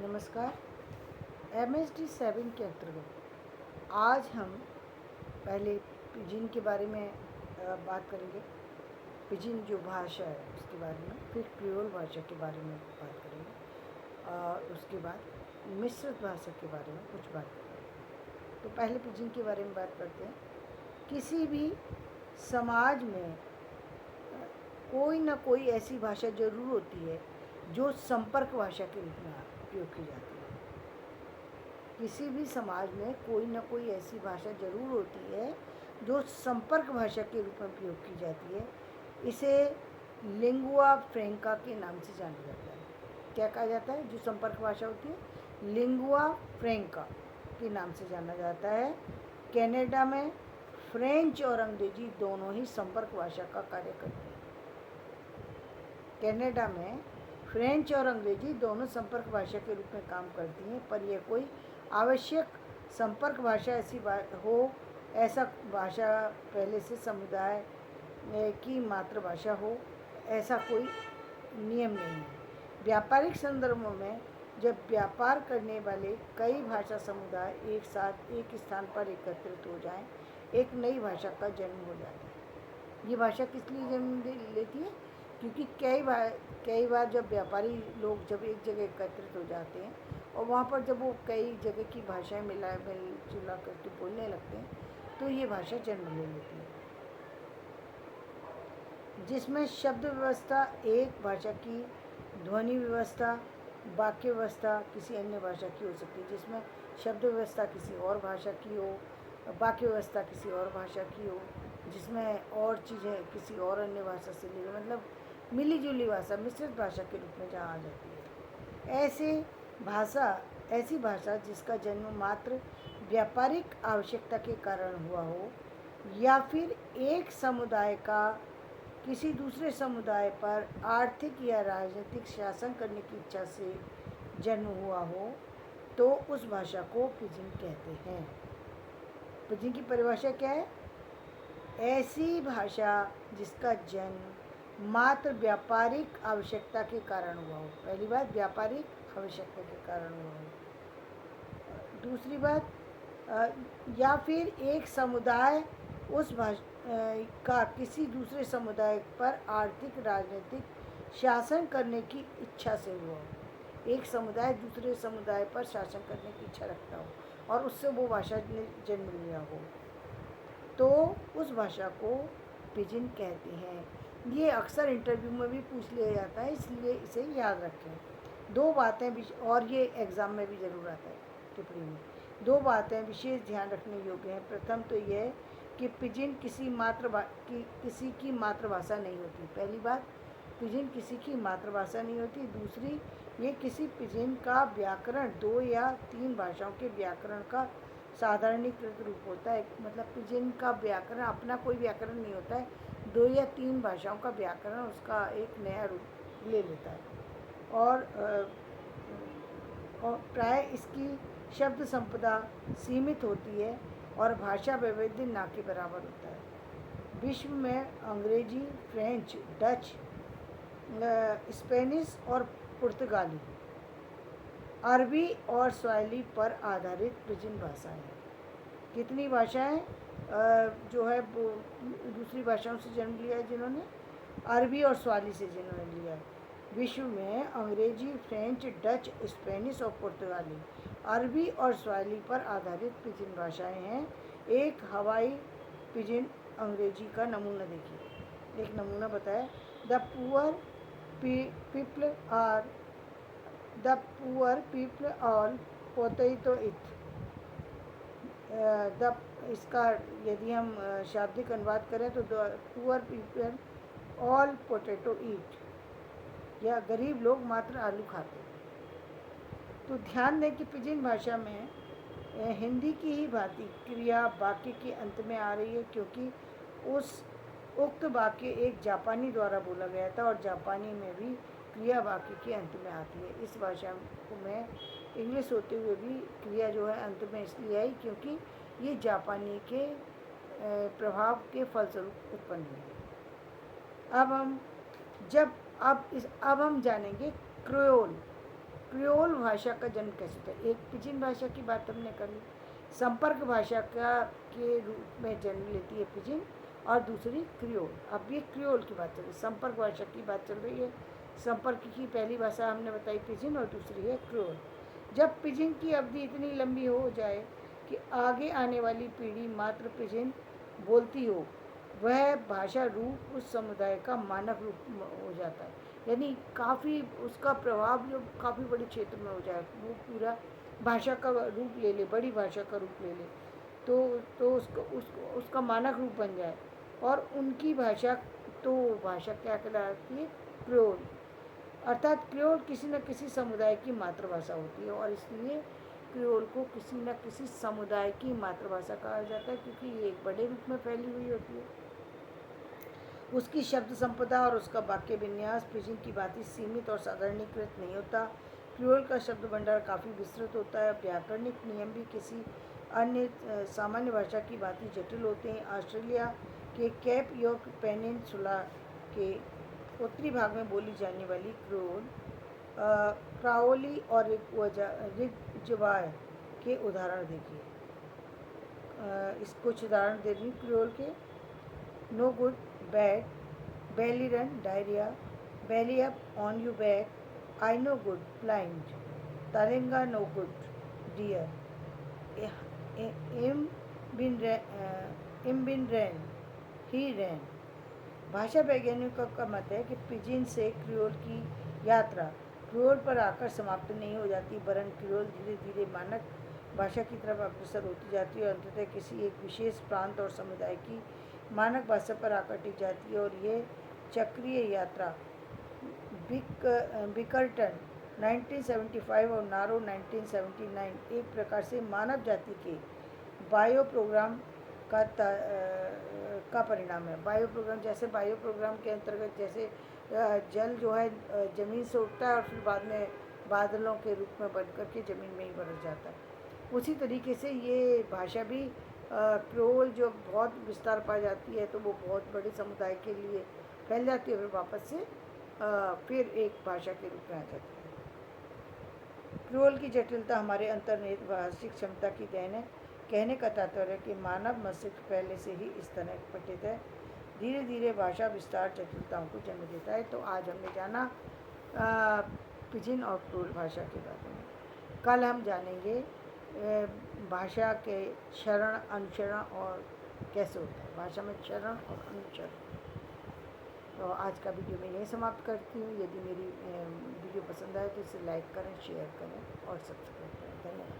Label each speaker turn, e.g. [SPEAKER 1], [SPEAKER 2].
[SPEAKER 1] नमस्कार। MSD7 के अंतर्गत आज हम पहले पिजिन के बारे में बात करेंगे। पिजिन जो भाषा है उसके बारे में, फिर क्रियोल भाषा के बारे में बात करेंगे और उसके बाद मिश्रित भाषा के बारे में कुछ बात करेंगे। तो पहले पिजिन के बारे में बात करते हैं। किसी भी समाज में कोई ना कोई ऐसी भाषा जरूर होती है जो संपर्क भाषा के रूप में उपयोग की जाती है। किसी भी समाज में कोई ना कोई ऐसी भाषा जरूर होती है जो संपर्क भाषा के रूप में उपयोग की जाती है। इसे लिंगुआ फ्रैंका के नाम से जाना जाता है। क्या कहा जाता है? जो संपर्क भाषा होती है लिंगुआ फ्रैंका के नाम से जाना जाता है। कनाडा में फ्रेंच और अंग्रेजी दोनों ही संपर्क भाषा का कार्य करती है। कनाडा में फ्रेंच और अंग्रेजी दोनों संपर्क भाषा के रूप में काम करती हैं, पर यह कोई आवश्यक संपर्क भाषा ऐसा भाषा पहले से समुदाय की मातृभाषा हो, ऐसा कोई नियम नहीं है। व्यापारिक संदर्भों में जब व्यापार करने वाले कई भाषा समुदाय एक साथ एक स्थान पर एकत्रित हो जाएं, एक नई भाषा का जन्म हो जाता है। ये भाषा किस लिए जन्म लेती है? क्योंकि कई बार जब व्यापारी लोग जब एक जगह एकत्रित हो जाते हैं और वहाँ पर जब वो कई जगह की भाषाएं मिलजुला करके बोलने लगते हैं, तो ये भाषा जन्म ले लेती है, जिसमें शब्द व्यवस्था एक भाषा की, ध्वनि व्यवस्था, वाक्य व्यवस्था किसी अन्य भाषा की हो सकती है। जिसमें शब्द व्यवस्था किसी और भाषा की हो, वाक्य व्यवस्था किसी और भाषा की हो, जिसमें और चीज़ें किसी और अन्य भाषा से ली, मतलब मिली जुली भाषा, मिश्रित भाषा के रूप में जहाँ आ जाती है। ऐसी भाषा जिसका जन्म मात्र व्यापारिक आवश्यकता के कारण हुआ हो, या फिर एक समुदाय का किसी दूसरे समुदाय पर आर्थिक या राजनीतिक शासन करने की इच्छा से जन्म हुआ हो, तो उस भाषा को पिजिन कहते हैं। पिजिन की परिभाषा क्या है? ऐसी भाषा जिसका जन्म मात्र व्यापारिक आवश्यकता के कारण हुआ हो। पहली बात, व्यापारिक आवश्यकता के कारण हुआ हो। दूसरी बात, या फिर एक समुदाय उस भाषा का किसी दूसरे समुदाय पर आर्थिक राजनीतिक शासन करने की इच्छा से हुआ हो। एक समुदाय दूसरे समुदाय पर शासन करने की इच्छा रखता हो और उससे वो भाषा ने जन्म लिया हो, तो उस भाषा को पिजिन कहते हैं। ये अक्सर इंटरव्यू में भी पूछ लिया जाता है, इसलिए इसे याद रखें। दो बातें भी, और ये एग्ज़ाम में भी ज़रूर आता है टिप्पणी में, दो बातें विशेष ध्यान रखने योग्य हैं। प्रथम तो यह कि पिजिन किसी की मातृभाषा नहीं होती। पहली बात, पिजिन किसी की मातृभाषा नहीं होती। दूसरी, ये किसी पिजिन का व्याकरण 2 या 3 भाषाओं के व्याकरण का साधारणीकृत रूप होता है। मतलब पिजिन का व्याकरण अपना कोई व्याकरण नहीं होता है, 2 या 3 भाषाओं का व्याकरण उसका एक नया रूप ले लेता है और प्राय इसकी शब्द संपदा सीमित होती है और भाषा वैविध्य ना के बराबर होता है। विश्व में अंग्रेजी, फ्रेंच, डच, स्पेनिश और पुर्तगाली, अरबी और स्वाहिली पर आधारित पिजिन भाषाएं हैं। कितनी भाषाएं जो है दूसरी भाषाओं से जन्म लिया है जिन्होंने? अरबी और स्वाहिली से जिन्होंने लिया है। विश्व में अंग्रेजी, फ्रेंच, डच, स्पेनिश और पुर्तगाली, अरबी और स्वाहिली पर आधारित पिजिन भाषाएं हैं। एक हवाई पिजिन अंग्रेजी का नमूना देखिए। एक नमूना बताया, the poor people all potato eat. इसका यदि हम शाब्दिक अनुवाद करें तो the poor people all potato eat, या गरीब लोग मात्र आलू खाते हैं। तो ध्यान दें कि पिजिन भाषा में हिंदी की ही भांति क्रिया वाक्य के अंत में आ रही है, क्योंकि उक्त वाक्य एक जापानी द्वारा बोला गया था और जापानी में भी क्रिया वाक्य के अंत में आती है। इस भाषा में इंग्लिश होते हुए भी क्रिया जो है अंत में इसलिए आई क्योंकि ये जापानी के प्रभाव के फलस्वरूप उत्पन्न हुई। अब हम जानेंगे क्रियोल। क्रियोल भाषा का जन्म कैसे होता है? एक पिजिन भाषा की बात हमने कर ली, संपर्क भाषा का के रूप में जन्म लेती है पिजिन, और दूसरी क्रियोल। अब ये क्रियोल की बात चल रही है, संपर्क भाषा की बात चल रही है। संपर्क की पहली भाषा हमने बताई पिजिन और दूसरी है क्रियोल। जब पिजिन की अवधि इतनी लंबी हो जाए कि आगे आने वाली पीढ़ी मात्र पिजिन बोलती हो, वह भाषा रूप उस समुदाय का मानक रूप हो जाता है। यानी काफ़ी उसका प्रभाव जो काफ़ी बड़े क्षेत्र में हो जाए, वो पूरा भाषा का रूप ले ले, बड़ी भाषा का रूप ले ले, तो उसका मानक रूप बन जाए। और उनकी भाषा, तो भाषा क्या कहलाती है? क्रियोल। अर्थात क्रियोल किसी न किसी समुदाय की मातृभाषा होती है, और इसलिए क्रियोल को किसी न किसी समुदाय की मातृभाषा कहा जाता है, क्योंकि ये एक बड़े रूप में फैली हुई होती है। उसकी शब्द संपदा और उसका वाक्य विन्यास पिजिन की भांति सीमित और साधारणीकृत नहीं होता। क्रियोल का शब्द भंडार काफ़ी विस्तृत होता है। व्याकरणिक नियम भी किसी अन्य सामान्य भाषा की भांति जटिल होते हैं। ऑस्ट्रेलिया के केप यॉर्क पेनिनसुला के उत्तरी भाग में बोली जाने वाली क्रियोल क्राओली और रिगजवाय के उदाहरण देखिए। इस कुछ उदाहरण दे रही क्रियोल के। No good, bad, belly run, diarrhea, belly up, on you back, I no good, blind, Tarenga no good, dear, im bin ran, he ran। भाषा वैज्ञानिकों का मत है कि पिजिन से क्रियोल की यात्रा क्रियोल पर आकर समाप्त नहीं हो जाती, वरन क्रियोल धीरे धीरे मानक भाषा की तरफ अग्रसर होती जाती है और अंततः किसी एक विशेष प्रांत और समुदाय की मानक भाषा पर आकर टिक जाती है। और ये चक्रीय यात्रा बिकर्टन 1975 और नारो 1979 एक प्रकार से मानव जाति के बायो प्रोग्राम का परिणाम है। बायो प्रोग्राम, जैसे बायो प्रोग्राम के अंतर्गत जैसे जल जो है ज़मीन से उठता है और फिर बाद में बादलों के रूप में बन करके ज़मीन में ही बरस जाता है, उसी तरीके से ये भाषा भी क्रियोल जो बहुत विस्तार पा जाती है तो वो बहुत बड़े समुदाय के लिए फैल जाती है, फिर वापस से फिर एक भाषा के रूप में आ जाती है। क्रियोल की जटिलता हमारे अंतर्निहित भाषिक क्षमता की देन है। कहने का तात्पर्य है कि मानव मस्तिष्क पहले से ही इस तरह पठित है, धीरे धीरे भाषा विस्तार जटिलताओं को जन्म देता है। तो आज हमने जाना पिजिन और क्रियोल भाषा के बारे में। कल हम जानेंगे भाषा के क्षरण, अनुचरण और कैसे होता है, भाषा में क्षरण और अनुचरण। तो आज का वीडियो मैं यहीं समाप्त करती हूँ। यदि मेरी वीडियो पसंद आए तो इसे लाइक करें, शेयर करें और सब्सक्राइब करें। धन्यवाद।